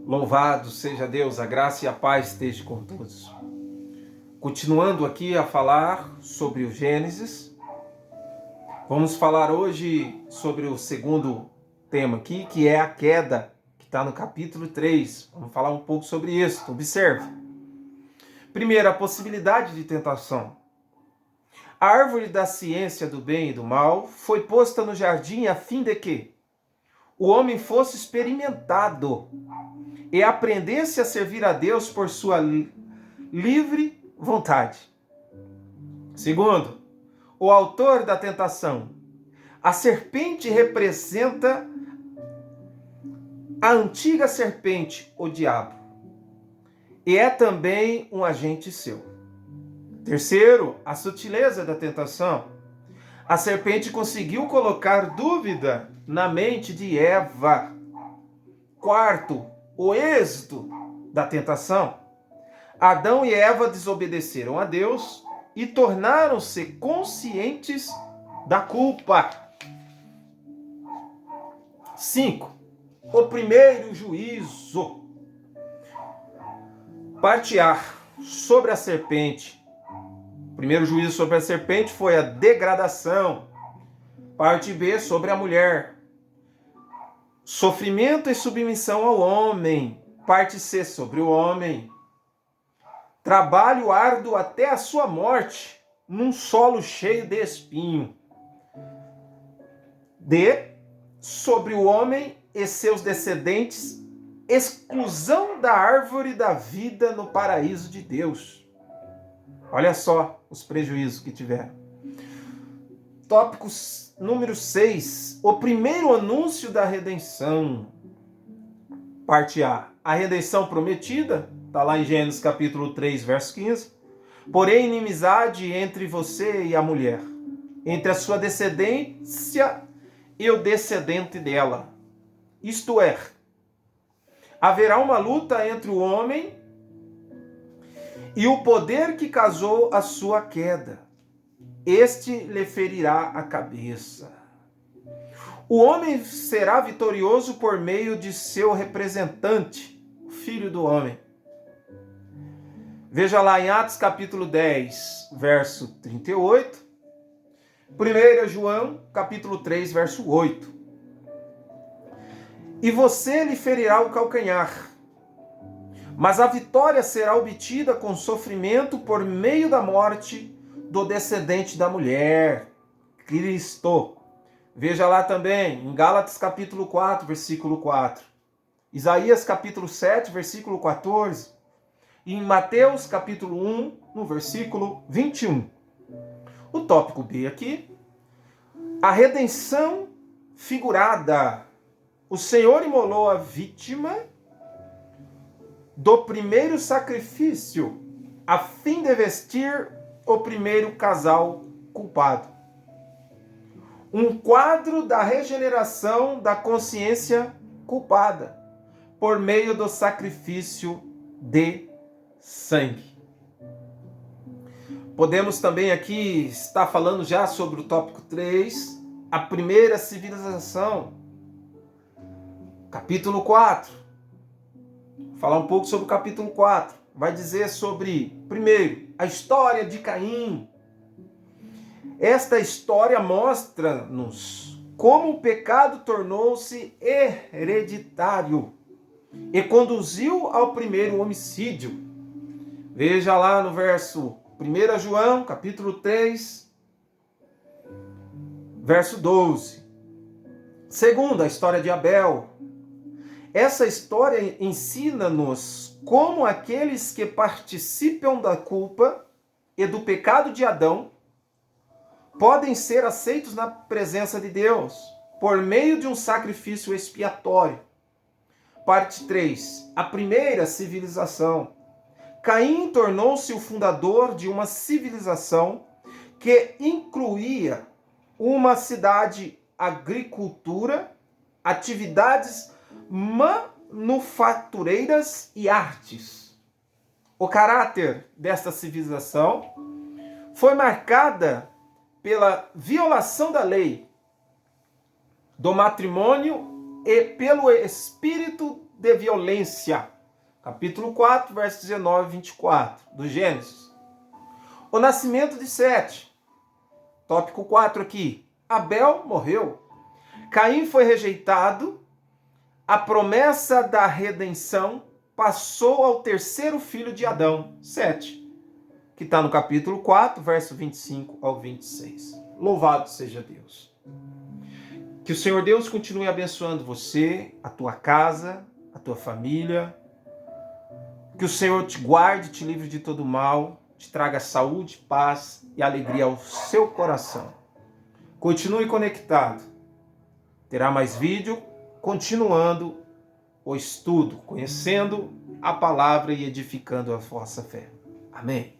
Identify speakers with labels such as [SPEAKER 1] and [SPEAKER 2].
[SPEAKER 1] Louvado seja Deus, a graça e a paz esteja com todos. Continuando aqui a falar sobre o Gênesis, vamos falar hoje sobre o segundo tema aqui, que é a queda, que está no capítulo 3. Vamos falar um pouco sobre isso. Observe. Primeiro, a possibilidade de tentação. A árvore da ciência do bem e do mal foi posta no jardim a fim de que o homem fosse experimentado e aprendesse a servir a Deus por sua livre vontade. Segundo, o autor da tentação. A serpente representa a antiga serpente, o diabo, e é também um agente seu. Terceiro, a sutileza da tentação. A serpente conseguiu colocar dúvida na mente de Eva. Quarto, o êxito da tentação. Adão e Eva desobedeceram a Deus e tornaram-se conscientes da culpa. 5. O primeiro juízo. Parte A, sobre a serpente. O primeiro juízo sobre a serpente foi a degradação. Parte B, sobre a mulher. Sofrimento e submissão ao homem. Parte C, sobre o homem. Trabalho árduo até a sua morte, num solo cheio de espinho. D, sobre o homem e seus descendentes, exclusão da árvore da vida no paraíso de Deus. Olha só os prejuízos que tiveram. Tópico número 6. O primeiro anúncio da redenção. Parte A. A redenção prometida. Está lá em Gênesis capítulo 3, verso 15. Porém, inimizade entre você e a mulher, entre a sua descendência e o descendente dela. Isto é, haverá uma luta entre o homem e o poder que causou a sua queda. Este lhe ferirá a cabeça. O homem será vitorioso por meio de seu representante, o Filho do Homem. Veja lá em Atos capítulo 10, verso 38. 1 João capítulo 3, verso 8. E você lhe ferirá o calcanhar, mas a vitória será obtida com sofrimento por meio da morte do descendente da mulher, Cristo. Veja lá também, em Gálatas capítulo 4, versículo 4. Isaías capítulo 7, versículo 14. E em Mateus capítulo 1, no versículo 21. O tópico B aqui, a redenção figurada. O Senhor imolou a vítima do primeiro sacrifício, a fim de vestir o primeiro casal culpado. Um quadro da regeneração da consciência culpada, por meio do sacrifício de sangue. Podemos também aqui estar falando já sobre o tópico 3, a primeira civilização. Capítulo 4. Vou falar um pouco sobre o capítulo 4. Vai dizer sobre, primeiro, a história de Caim. Esta história mostra-nos como o pecado tornou-se hereditário e conduziu ao primeiro homicídio. Veja lá no verso 1 João, capítulo 3, verso 12. Segundo, a história de Abel. Essa história ensina-nos como aqueles que participam da culpa e do pecado de Adão podem ser aceitos na presença de Deus por meio de um sacrifício expiatório. Parte 3. A primeira civilização. Caim tornou-se o fundador de uma civilização que incluía uma cidade, agricultura, atividades manufatureiras e artes. O caráter desta civilização foi marcada pela violação da lei, do matrimônio e pelo espírito de violência. Capítulo 4, versos 19 e 24 do Gênesis. O nascimento de Sete. Tópico 4 aqui. Abel morreu. Caim foi rejeitado. A promessa da redenção passou ao terceiro filho de Adão, Sete, que está no capítulo 4, verso 25 ao 26. Louvado seja Deus. Que o Senhor Deus continue abençoando você, a tua casa, a tua família. Que o Senhor te guarde, te livre de todo mal, te traga saúde, paz e alegria ao seu coração. Continue conectado. Terá mais vídeo, continuando o estudo, conhecendo a palavra e edificando a vossa fé. Amém.